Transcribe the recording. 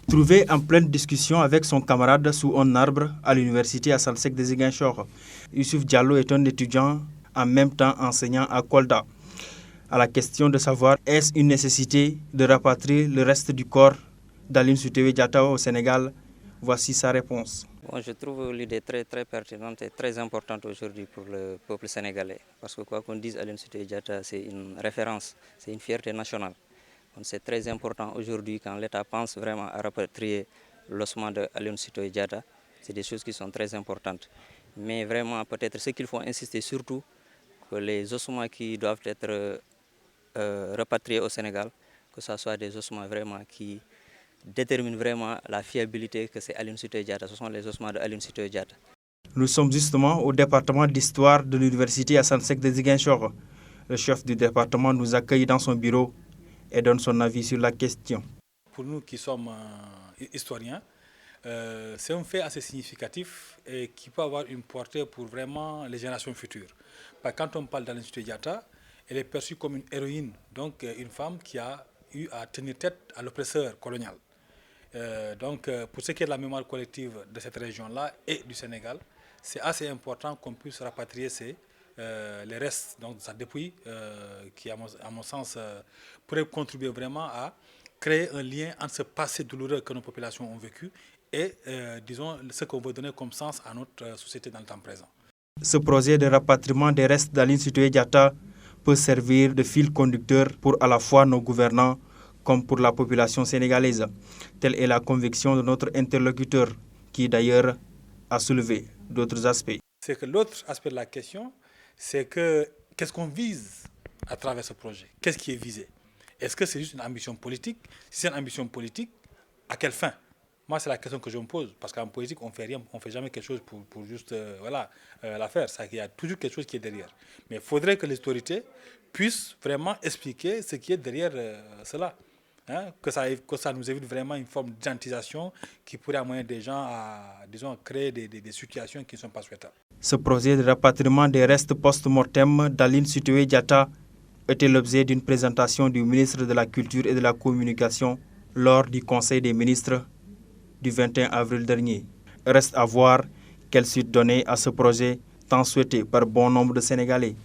Trouvé en pleine discussion avec son camarade sous un arbre à l'université à Salsec de Ziguinchor, Youssouf Diallo est un étudiant en même temps enseignant à Kolda. À la question de savoir est-ce une nécessité de rapatrier le reste du corps d'Aline Sitoé Diatta au Sénégal, voici sa réponse. Bon, je trouve l'idée très pertinente et très importante aujourd'hui pour le peuple sénégalais. Parce que quoi qu'on dise, Aline Sitoé Diatta, c'est une référence, c'est une fierté nationale. Donc c'est très important aujourd'hui quand l'État pense vraiment à rapatrier l'ossement d'Aline Sitoé Diatta. C'est des choses qui sont très importantes. Mais vraiment, peut-être ce qu'il faut insister surtout, que les ossements qui doivent être rapatriés au Sénégal, que ce soit des ossements vraiment qui déterminent vraiment la fiabilité que c'est Aline Sitoé Diatta. Ce sont les ossements d'Aline Sitoé Diatta. Nous sommes justement au département d'histoire de l'université Assane Seck de Ziguinchor. Le chef du département nous accueille dans son bureau et donne son avis sur la question. Pour nous qui sommes historiens, c'est un fait assez significatif et qui peut avoir une portée pour vraiment les générations futures. Quand on parle d'Aline Sitoé Diatta, elle est perçue comme une héroïne, donc une femme qui a eu à tenir tête à l'oppresseur colonial. Donc pour ce qui est de la mémoire collective de cette région-là et du Sénégal, c'est assez important qu'on puisse rapatrier les restes donc, de sa dépouille qui, à mon sens, pourrait contribuer vraiment à créer un lien entre ce passé douloureux que nos populations ont vécu et, disons, ce qu'on veut donner comme sens à notre société dans le temps présent. Ce projet de rapatriement des restes d'Aline Sitoé Diatta peut servir de fil conducteur pour à la fois nos gouvernants comme pour la population sénégalaise. Telle est la conviction de notre interlocuteur, qui d'ailleurs a soulevé d'autres aspects. C'est que l'autre aspect de la question, c'est que qu'est-ce qu'on vise à travers ce projet? Qu'est-ce qui est visé? Est-ce que c'est juste une ambition politique? Si c'est une ambition politique, à quelle fin? Moi, c'est la question que je me pose, parce qu'en politique, on ne fait rien, on ne fait jamais quelque chose pour juste la faire. Il y a toujours quelque chose qui est derrière. Mais il faudrait que les autorités puissent vraiment expliquer ce qui est derrière cela. Hein? Que ça nous évite vraiment une forme d'identification qui pourrait amener des gens à, disons, créer des situations qui ne sont pas souhaitables. Ce projet de rapatriement des restes post-mortem d'Aline Sitoé Diatta était l'objet d'une présentation du ministre de la Culture et de la Communication lors du Conseil des ministres du 21 avril dernier. Reste à voir quelle suite donner à ce projet tant souhaité par bon nombre de Sénégalais.